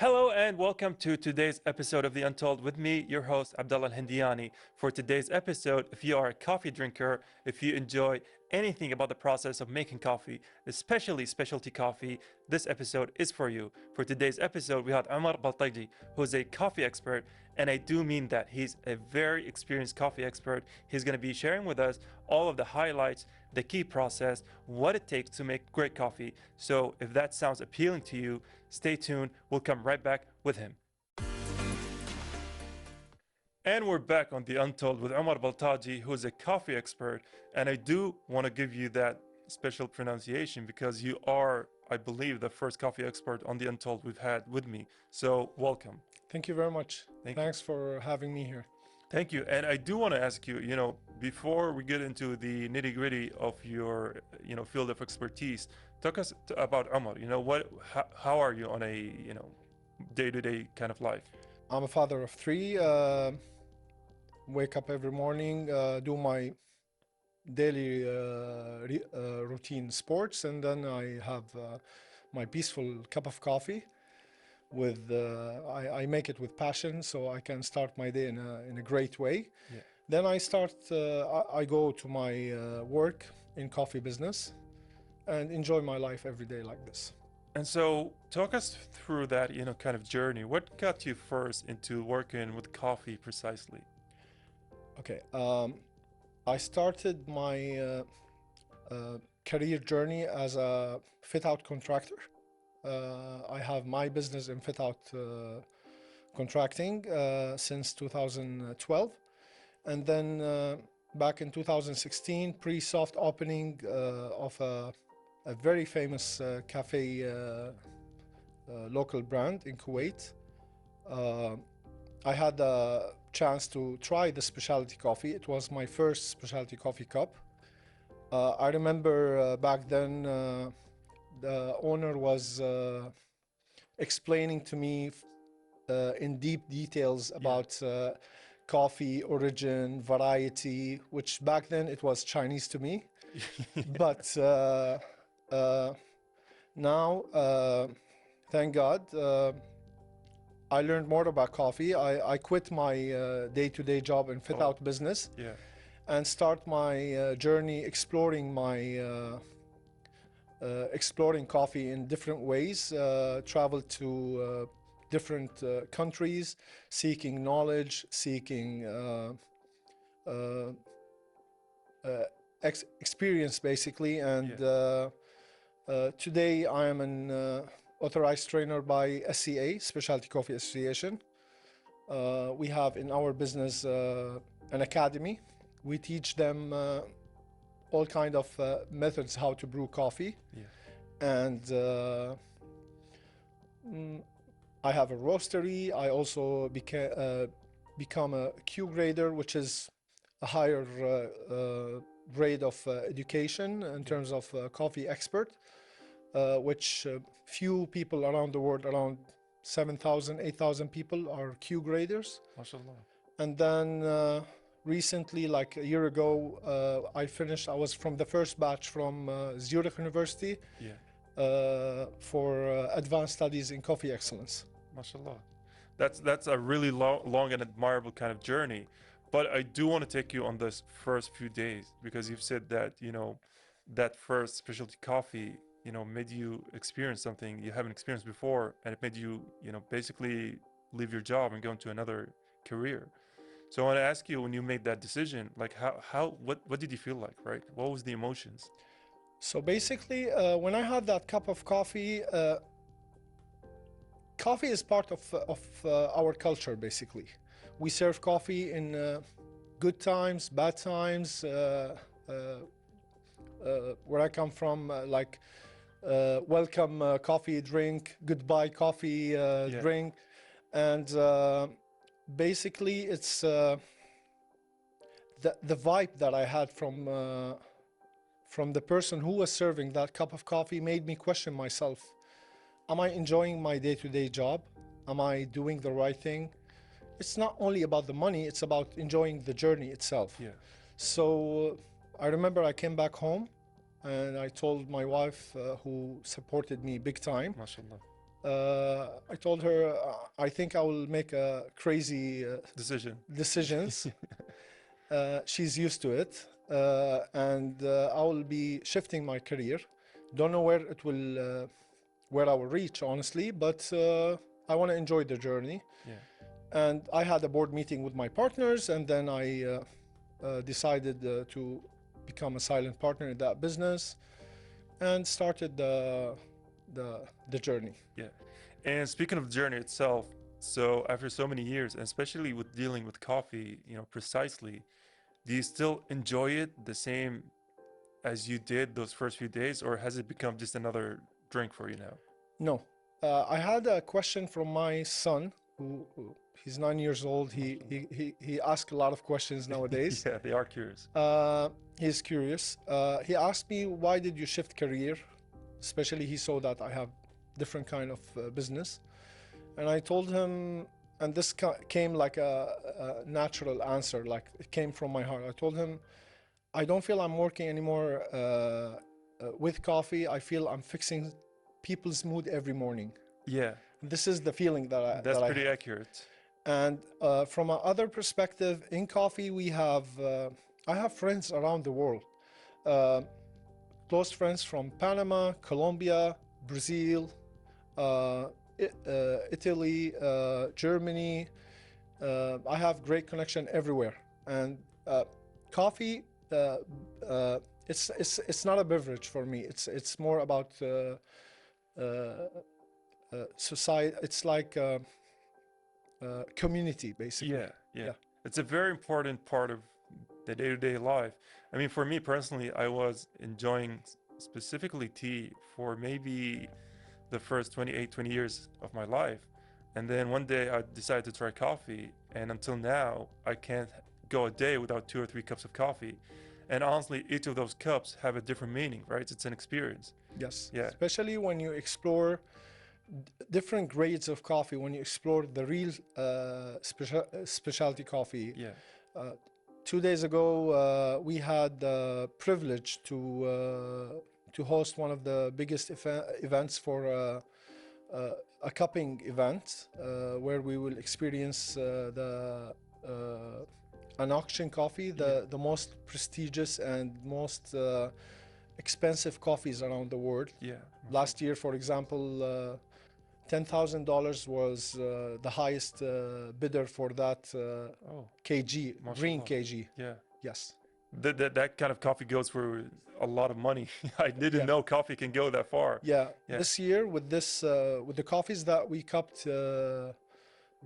Hello and welcome to today's episode of The Untold with me, your host, Abdullah Al-Hindiani. For today's episode, if you are a coffee drinker, if you enjoy anything about the process of making coffee, especially specialty coffee, this episode is for you. For today's episode, we have Omar Baltaji, who's a coffee expert, and I do mean that. He's a very experienced coffee expert. He's going to be sharing with us all of the highlights, the key process, what it takes to make great coffee. So if that sounds appealing to you, stay tuned. We'll come right back with him. And we're back on The Untold with Omar Baltaji, who's a coffee expert. And I do want to give you that special pronunciation because you are, I believe, the first coffee expert on The Untold we've had with me. So welcome. Thank you very much. Thanks for having me here. Thank you. And I do want to ask you, before we get into the nitty gritty of your, field of expertise, talk us about Omar. How are you on a, day-to-day kind of life? I'm a father of three. Wake up every morning, do my daily routine sports, and then I have my peaceful cup of coffee. I make it with passion, so I can start my day in a great way. Yeah. Then I go to my work in coffee business and enjoy my life every day like this. And so talk us through that, kind of journey. What got you first into working with coffee precisely? Okay, I started my career journey as a fit-out contractor. I have my business in fit-out contracting since 2012. And then back in 2016, pre-soft opening of a very famous cafe local brand in Kuwait. I had a chance to try the specialty coffee. It was my first specialty coffee cup. I remember back then the owner was explaining to me in deep details about coffee, origin, variety, which back then it was Chinese to me. But now, thank God, I learned more about coffee. I quit my day-to-day job in fit-out business and start my journey exploring exploring coffee in different ways. Traveled to different countries, seeking knowledge, seeking experience, basically. And today I am an authorized trainer by SCA, Specialty Coffee Association. We have in our business an academy. We teach them all kind of methods how to brew coffee. And I have a roastery. I also become a Q grader, which is a higher grade of education in terms of coffee expert, which few people around the world, around 7,000, 8,000 people are Q graders. MashaAllah. And then recently, like a year ago, I was from the first batch from Zurich University for advanced studies in coffee excellence. MashaAllah. That's a really long and admirable kind of journey. But I do want to take you on this first few days because you've said that, that first specialty coffee, made you experience something you haven't experienced before, and it made you, basically leave your job and go into another career. So I want to ask you, when you made that decision, like what did you feel like, right? What was the emotions? So basically, when I had that cup of coffee, coffee is part of our culture, basically. We serve coffee in good times, bad times. Where I come from, welcome coffee drink, goodbye coffee drink. And basically, it's the vibe that I had from the person who was serving that cup of coffee made me question myself. Am I enjoying my day-to-day job? Am I doing the right thing? It's not only about the money, it's about enjoying the journey itself. So I remember I came back home and I told my wife, who supported me big time, MashaAllah. I told her I think I will make a crazy decisions. She's used to it, and I will be shifting my career. Don't know where it will, where I will reach, honestly, but I want to enjoy the journey. Yeah. And I had a board meeting with my partners, and then I decided to become a silent partner in that business, and started the journey. Yeah. And speaking of the journey itself, so after so many years, and especially with dealing with coffee, precisely, do you still enjoy it the same as you did those first few days, or has it become just another drink for you now? No. I had a question from my son, who he's 9 years old. He asks a lot of questions nowadays. Yeah, they are curious. He's curious. He asked me, why did you shift career? Especially he saw that I have different kind of business. And I told him, and this came like a natural answer, like it came from my heart. I told him, I don't feel I'm working anymore with coffee. I feel I'm fixing people's mood every morning. Yeah. This is the feeling that That's pretty accurate. And from another perspective, in coffee, we have, I have friends around the world. Close friends from Panama, Colombia, Brazil, Italy, Germany. I have great connection everywhere. And coffee, it's not a beverage for me. It's more about society. It's like community, basically. Yeah. It's a very important part of the day-to-day life. I mean, for me personally, I was enjoying specifically tea for maybe the first 20 years of my life. And then one day I decided to try coffee, and until now, I can't go a day without 2 or 3 cups of coffee. And honestly, each of those cups have a different meaning, right? It's an experience. Yes. Yeah. Especially when you explore different grades of coffee, when you explore the real specialty coffee. Yeah. 2 days ago, we had the privilege to host one of the biggest events for a cupping event, where we will experience an auction coffee, the most prestigious and most expensive coffees around the world. Yeah. Last year, for example, $10,000 was the highest bidder for that kg, green kg. Yeah. Yes. That kind of coffee goes for a lot of money. I didn't know coffee can go that far. Yeah. This year, with this, with the coffees that we cupped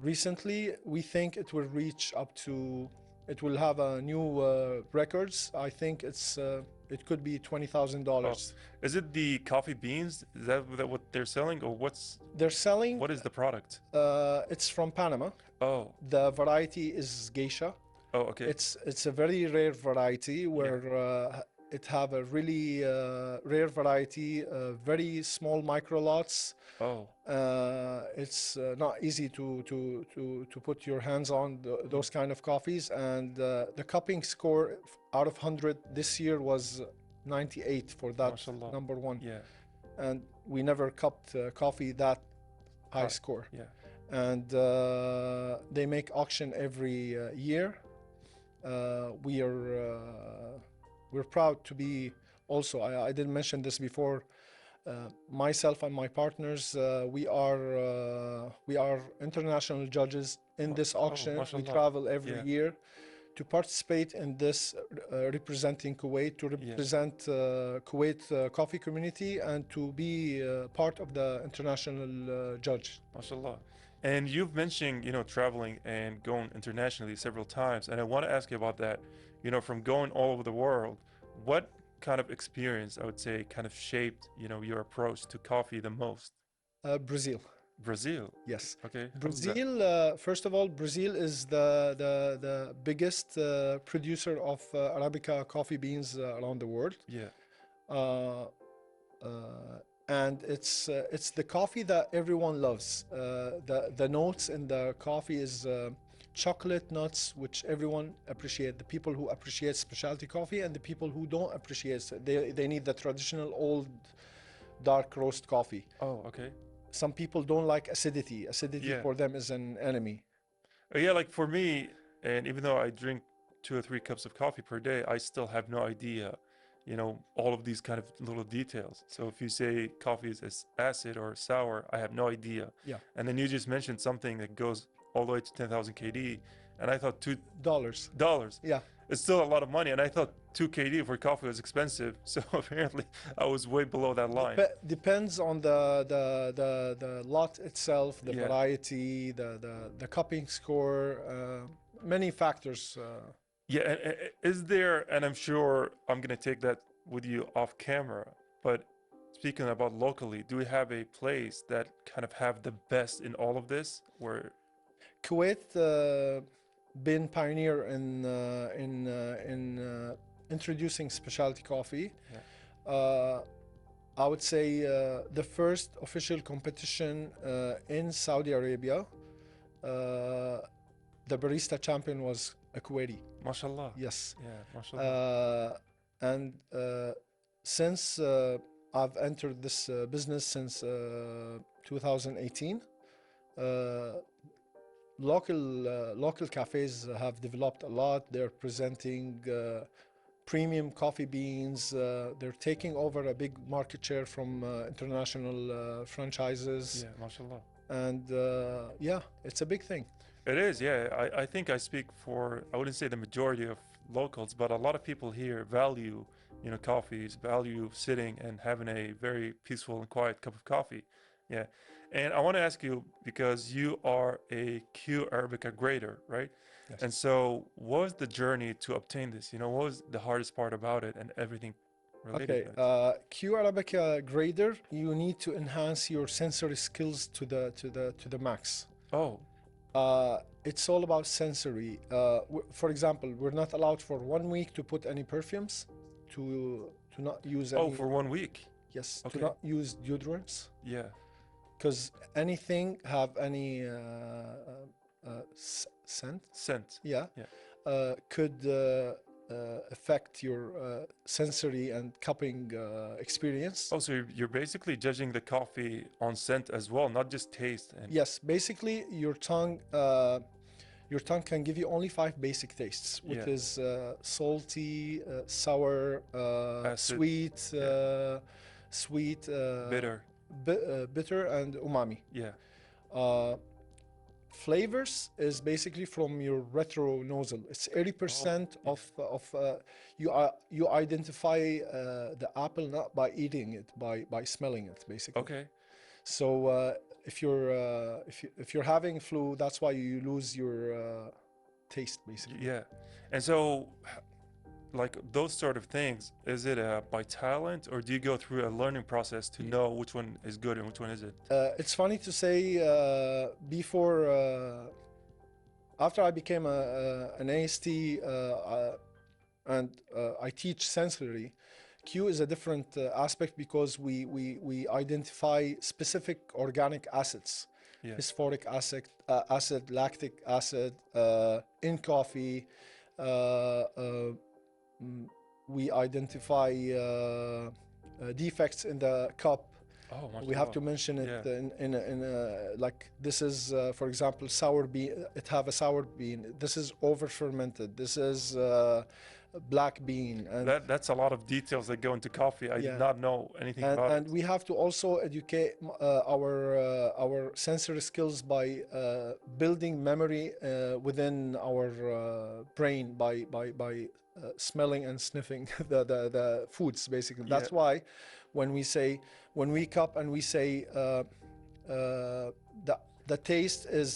recently, we think it will reach up to. It will have a new records. I think it could be $20,000. Is it the coffee beans? Is that what they're selling, or what's? They're selling. What is the product? It's from Panama. Oh. The variety is geisha. Oh, okay. It's a very rare variety where it have a really rare variety, very small micro lots. Oh. It's not easy to put your hands on those kind of coffees, and the cupping score out of 100 this year was 98 for that Mashallah. number one. Yeah. And we never cupped coffee that high score. Yeah. And they make auction every year. We're proud to be also, I didn't mention this before, myself and my partners, we are international judges in this auction. We travel every year to participate in this, representing Kuwait, to represent Kuwait coffee community, and to be part of the international judge. MashaAllah. And you've mentioned, traveling and going internationally several times, and I want to ask you about that. From going all over the world, what kind of experience, I would say, kind of shaped, your approach to coffee the most? Brazil. Brazil? Yes. Okay. Brazil, first of all, Brazil is the biggest producer of Arabica coffee beans around the world. Yeah. And it's the coffee that everyone loves. The notes in the coffee is chocolate nuts, which everyone appreciates. The people who appreciate specialty coffee and the people who don't appreciate, they need the traditional old dark roast coffee. Oh, okay. some people don't like acidity. Acidity Yeah. for them is an enemy. Yeah, like for me, and even though I drink 2 or 3 cups of coffee per day, I still have no idea, all of these kind of little details. So if you say coffee is acid or sour, I have no idea. Yeah. And then you just mentioned something that goes all the way to 10,000 KD, and I thought Dollars. $2. Yeah. It's still a lot of money, and I thought 2 KD for coffee was expensive. So apparently, I was way below that line. Depends on the lot itself, the Yeah. variety, the cupping score, many factors. Yeah, is there, and I'm sure I'm gonna take that with you off camera, but speaking about locally, do we have a place that kind of have the best in all of this? Where Kuwait been pioneer in introducing specialty coffee. Yeah. I would say the first official competition in Saudi Arabia, the barista champion was a Kuwaiti. mashallah. Yes. Yeah, mashallah. And since I've entered this business since 2018, local cafes have developed a lot. They're presenting premium coffee beans. They're taking over a big market share from international franchises. Yeah, mashallah. And yeah, it's a big thing. It is, yeah. I think I speak for, I wouldn't say the majority of locals, but a lot of people here value, coffees, value sitting and having a very peaceful and quiet cup of coffee. Yeah. And I want to ask you, because you are a Q Arabica grader, right? Yes. And so what was the journey to obtain this? What was the hardest part about it and everything related to it? Q Arabica grader, you need to enhance your sensory skills to the max. Oh. It's all about sensory. For example, we're not allowed for 1 week to put any perfumes, to not use any. Oh, for 1 week? Yes, Okay. to not use deodorants. Yeah. Because anything have any scent, Yeah. could affect your sensory and cupping experience. Oh, so you're basically judging the coffee on scent as well, not just taste. And Yes, basically your tongue can give you only 5 basic tastes, which Yeah. is salty, sour, Acid, sweet, yeah. sweet, bitter. bitter, and umami. Yeah. Flavors is basically from your retronasal. It's 80% yeah. of you identify the apple not by eating it, by smelling it, basically. Okay. So if you're having flu, that's why you lose your taste, basically. Yeah. And so, like those sort of things, is it by talent, or do you go through a learning process to know which one is good and which one isn't? It's funny to say, after I became an AST and I teach sensory, Q is a different aspect because we identify specific organic acids, Yeah. phosphoric acid, lactic acid in coffee. We identify defects in the cup. Oh, We have to mashallah. mention it Yeah. in like this is for example sour bean. It have a sour bean. This is over fermented. This is black bean, and That's a lot of details that go into coffee. I Yeah. did not know anything about and it. we have to also educate our sensory skills by building memory within our brain by smelling and sniffing the foods, basically. That's Yeah. why when we cup and we say the taste is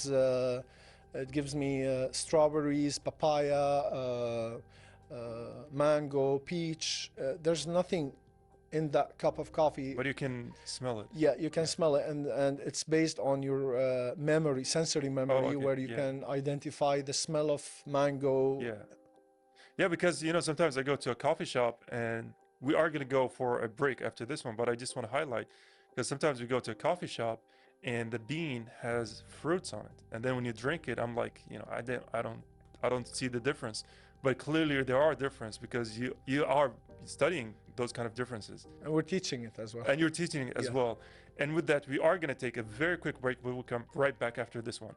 it gives me strawberries, papaya, mango, peach. There's nothing in that cup of coffee. But you can smell it. Yeah, you can smell it, and it's based on your memory, sensory memory, okay, where you yeah. can identify the smell of mango. Yeah. Yeah, because sometimes I go to a coffee shop and we are going to go for a break after this one, but I just want to highlight, because sometimes we go to a coffee shop and the bean has fruits on it, and then when you drink it, I'm like, I don't see the difference. But clearly there are difference, because you are studying those kind of differences. And we're teaching it as well. And you're teaching it as Yeah. well. And with that, we are going to take a very quick break. We will come right back after this one.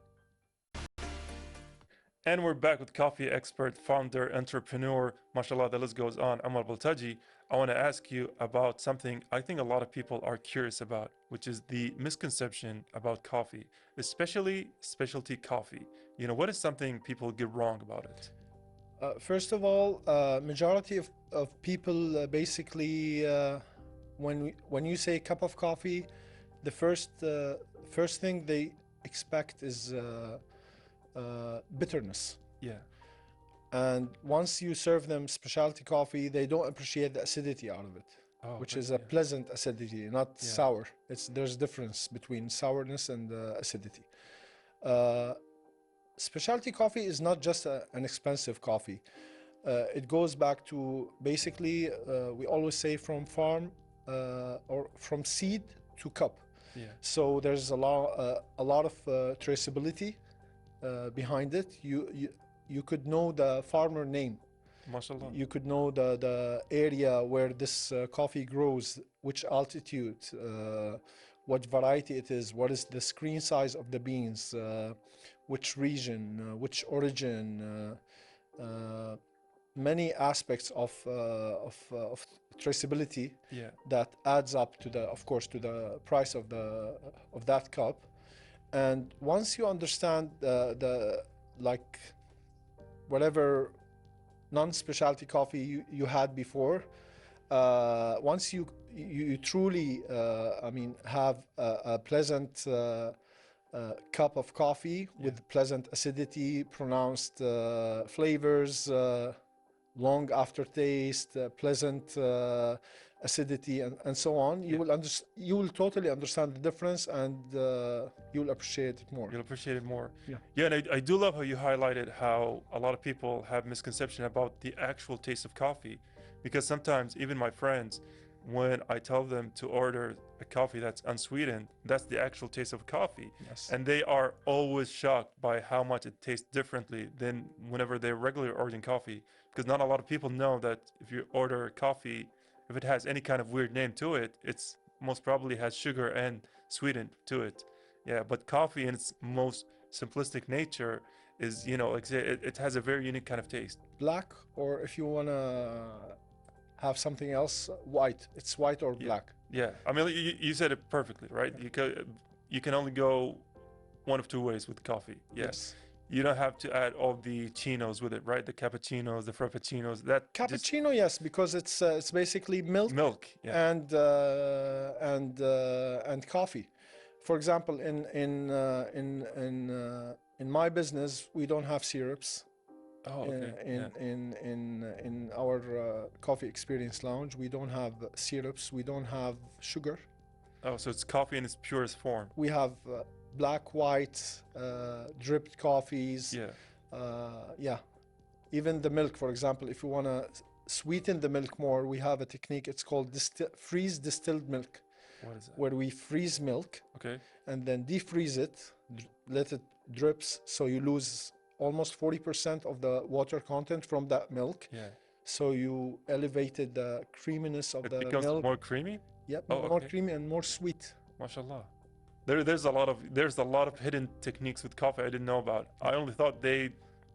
And we're back with coffee expert, founder, entrepreneur, mashallah, the list goes on, Omar Baltaji. I want to ask you about something I think a lot of people are curious about, which is the misconception about coffee, especially specialty coffee. You know, what is something people get wrong about it? First of all, majority of people basically, when you say cup of coffee, the first thing they expect is bitterness. Yeah. And once you serve them specialty coffee, they don't appreciate the acidity out of it, which is a pleasant acidity, not sour. There's a difference between sourness and acidity. Specialty coffee is not just an expensive coffee. It goes back to basically, we always say from farm or from seed to cup. Yeah. So there's a lot of traceability behind it. You could know the farmer name. Mashallah. You could know the area where this coffee grows, which altitude, what variety it is, what is the screen size of the beans, which region, which origin, many aspects of traceability that adds up to of course, to the price of that cup. And once you understand like whatever non-specialty coffee you had before, once you truly have a pleasant cup of coffee with pleasant acidity, pronounced flavors, long aftertaste, pleasant acidity, and so on, you will totally understand the difference, and you'll appreciate it more. You'll appreciate it more. Yeah. And I do love how you highlighted how a lot of people have misconception about the actual taste of coffee, because sometimes even my friends, when I tell them to order a coffee that's unsweetened, that's the actual taste of coffee. Yes. And they are always shocked by how much it tastes differently than whenever they're regularly ordering coffee, because not a lot of people know that if you order coffee, if it has any kind of weird name to it, it's most probably has sugar and sweetened to it. Yeah, but coffee in its most simplistic nature is, you know, like say it has a very unique kind of taste. Black, or if you want to have something else, white. It's white or black. Yeah, I mean, you said it perfectly, right? You can only go one of two ways with coffee. Yes. You don't have to add all the chinos with it, right? The cappuccinos, the frappuccinos. That cappuccino, yes, because it's basically milk, yeah. and coffee. For example, in my business, we don't have syrups. Oh, okay. In our coffee experience lounge, we don't have syrups, we don't have sugar. Oh, so it's coffee in its purest form. We have black, white, dripped coffees. Yeah. Even the milk, for example, if you want to sweeten the milk more, we have a technique. It's called freeze distilled milk. What is that? Where we freeze milk, okay, and then defreeze it, let it drips, so you lose almost 40% of the water content from that milk. Yeah. So you elevated the creaminess of the milk. It becomes more creamy? Yep, more creamy and more sweet. MashaAllah. There's a lot of hidden techniques with coffee I didn't know about. I only thought they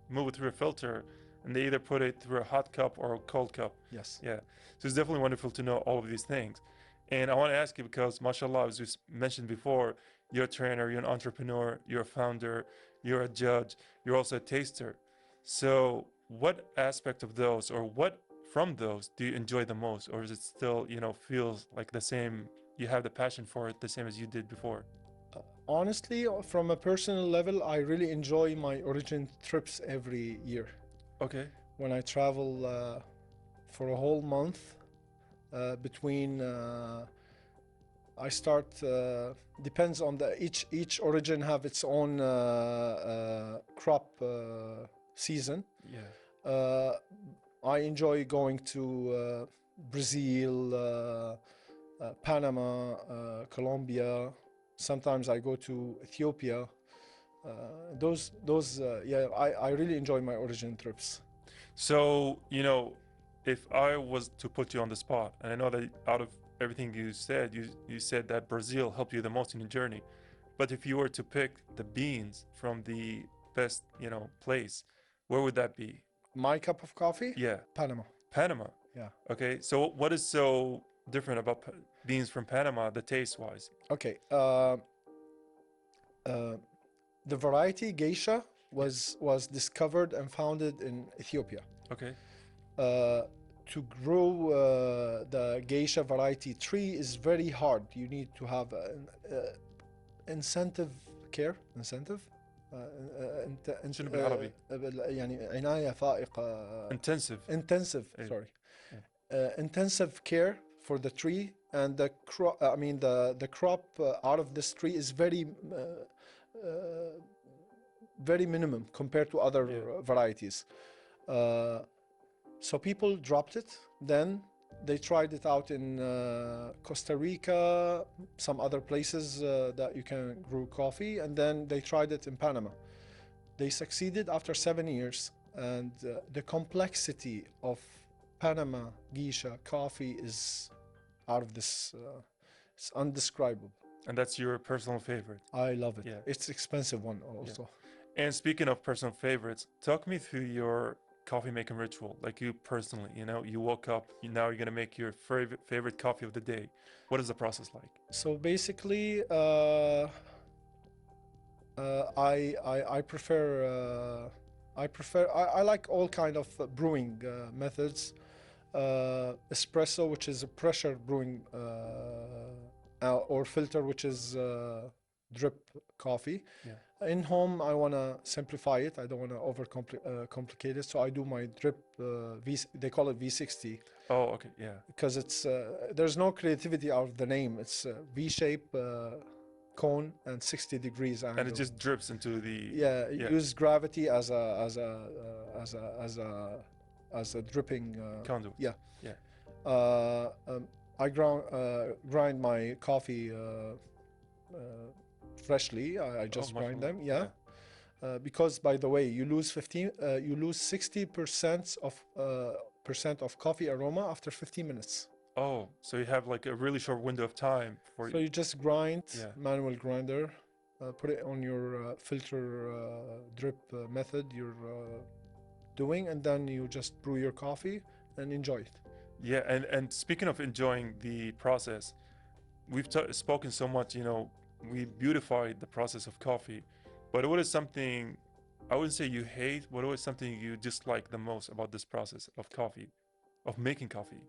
move it through a filter and they either put it through a hot cup or a cold cup. Yes. Yeah. So it's definitely wonderful to know all of these things. And I want to ask you, because mashallah, as we mentioned before, you're a trainer, you're an entrepreneur, you're a founder, you're a judge, you're also a taster. So what aspect of those, or what from those, do you enjoy the most? Or is it still, you know, feels like the same, you have the passion for it the same as you did before? Honestly, from a personal level, I really enjoy my origin trips every year. Okay. When I travel for a whole month, between I start depends on each origin have its own crop season. Yeah. I enjoy going to Brazil, Panama, Colombia. Sometimes I go to Ethiopia. I really enjoy my origin trips. So, you know, if I was to put you on the spot, and I know that out of everything you said, you said that Brazil helped you the most in your journey. But if you were to pick the beans from the best, place, where would that be? My cup of coffee? Yeah, Panama. Panama. Yeah. Okay, so what is so different about beans from Panama, the taste-wise? Okay. The variety geisha was discovered and founded in Ethiopia. Okay. To grow the geisha variety tree is very hard. You need to have incentive. شنو بالعربي؟ يعني عناية فائقة. Intensive. Sorry. Yeah. Intensive care for the tree, and the crop. The crop out of this tree is very minimum compared to other varieties. So people dropped it. Then they tried it out in Costa Rica, some other places that you can grow coffee, and then they tried it in Panama. They succeeded after 7 years, and the complexity of Panama geisha coffee is out of this. It's undescribable. And that's your personal favorite. I love it. Yeah. It's expensive one also. Yeah. And speaking of personal favorites, talk me through your coffee making ritual, like you personally. You woke up, now you're gonna make your favorite coffee of the day. What is the process like? So basically, I like all kind of brewing methods. Espresso, which is a pressure brewing, or filter, which is drip coffee. Yeah. In home, I want to simplify it. I don't want to complicate it. So I do my drip they call it V60. Oh, okay, yeah. Because it's there's no creativity out of the name. It's V-shape cone and 60 degrees angle. And it just drips into the use gravity as a dripping conduit. Yeah. I grind my coffee freshly. I just grind them. Because by the way, you lose 60% of coffee aroma after 15 minutes. Oh, so you have like a really short window of time for. So you just grind, manual grinder, put it on your filter drip method you're doing, and then you just brew your coffee and enjoy it. Yeah, and speaking of enjoying the process, we've spoken so much, we beautified the process of coffee, but what is something, I wouldn't say you hate, but what is something you dislike the most about this process of coffee, of making coffee?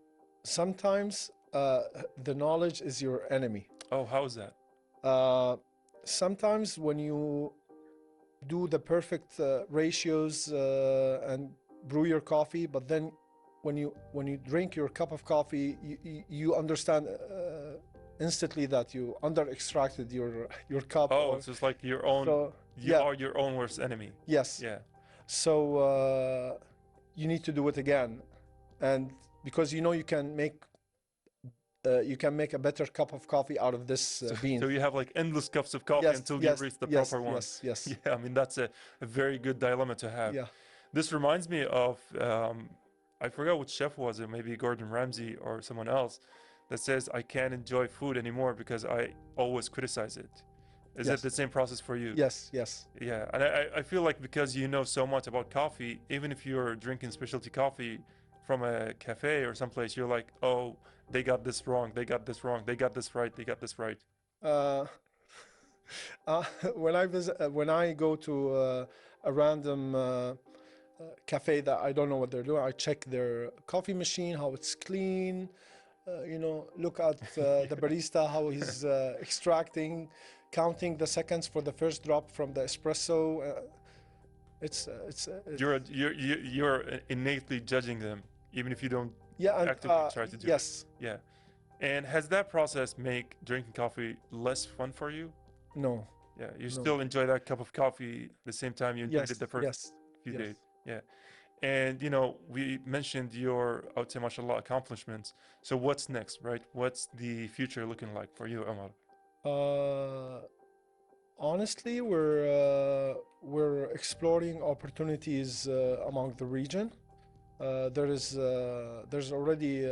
Sometimes the knowledge is your enemy. Oh, how is that? Sometimes when you do the perfect ratios and brew your coffee, but then when you drink your cup of coffee, you understand instantly that you under extracted your cup. Oh, so it's like your own. You are your own worst enemy. Yes. Yeah. So you need to do it again, and because you can make a better cup of coffee out of this bean. So you have like endless cups of coffee until you reach the proper one. Yes. Yeah, I mean that's a very good dilemma to have. Yeah. This reminds me of I forgot which chef was it, maybe Gordon Ramsay or someone else, that says I can't enjoy food anymore because I always criticize it. Is it the same process for you? Yes. Yeah, and I feel like because you know so much about coffee, even if you're drinking specialty coffee from a cafe or someplace, you're like, oh, they got this wrong, they got this wrong, they got this right, they got this right. When I go to a random cafe that I don't know what they're doing, I check their coffee machine, how it's clean, look at the barista, how he's extracting, counting the seconds for the first drop from the espresso. You're innately judging them, even if you don't actively try to do it. Yes. Yeah. And has that process make drinking coffee less fun for you? No. Yeah, you still enjoy that cup of coffee the same time you enjoyed it the first few days. Yeah. And we mentioned your, I would say, mashallah, accomplishments. So what's next, right? What's the future looking like for you, Omar? Honestly, we're exploring opportunities among the region. There's already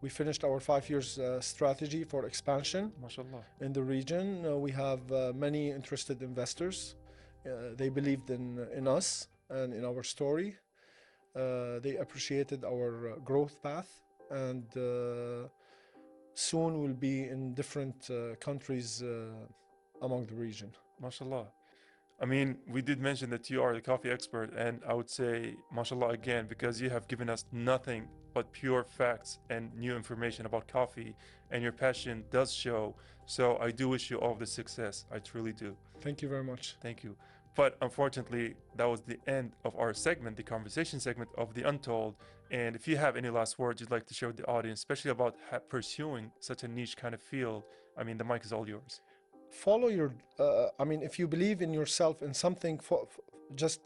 we finished our 5 years strategy for expansion MashaAllah. in the region. We have many interested investors. They believed in us and in our story. They appreciated our growth path, and soon we'll be in different countries among the region. MashaAllah. I mean, we did mention that you are the coffee expert, and I would say, MashaAllah again, because you have given us nothing but pure facts and new information about coffee, and your passion does show. So I do wish you all the success. I truly do. Thank you very much. Thank you. But unfortunately, that was the end of our segment, the conversation segment of The Untold. And if you have any last words you'd like to share with the audience, especially about pursuing such a niche kind of field, I mean, the mic is all yours. Follow your, I mean, if you believe in yourself, in something, just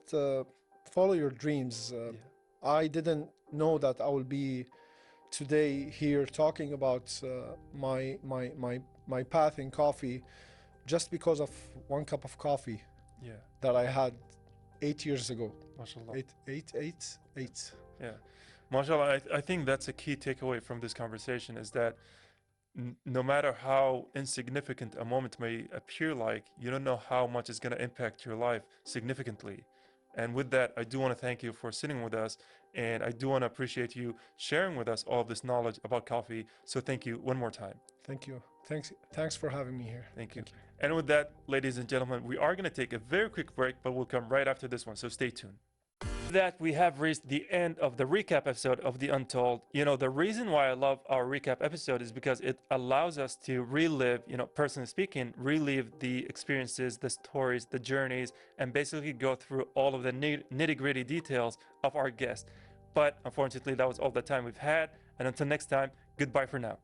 follow your dreams. I didn't know that I will be today here talking about my path in coffee just because of one cup of coffee that I had 8 years ago. MashaAllah. Eight. Yeah. MashaAllah, I think that's a key takeaway from this conversation, is that no matter how insignificant a moment may appear like, you don't know how much it's going to impact your life significantly. And with that, I do want to thank you for sitting with us, and I do want to appreciate you sharing with us all of this knowledge about coffee. So thank you one more time. Thank you. Thanks for having me here. Thank you. And with that, ladies and gentlemen, we are going to take a very quick break, but we'll come right after this one. So stay tuned. That we have reached the end of the recap episode of The Untold. You know, the reason why I love our recap episode is because it allows us to relive, you know, personally speaking, relive the experiences, the stories, the journeys, and basically go through all of the nitty-gritty details of our guest. But unfortunately, that was all the time we've had. And until next time, goodbye for now.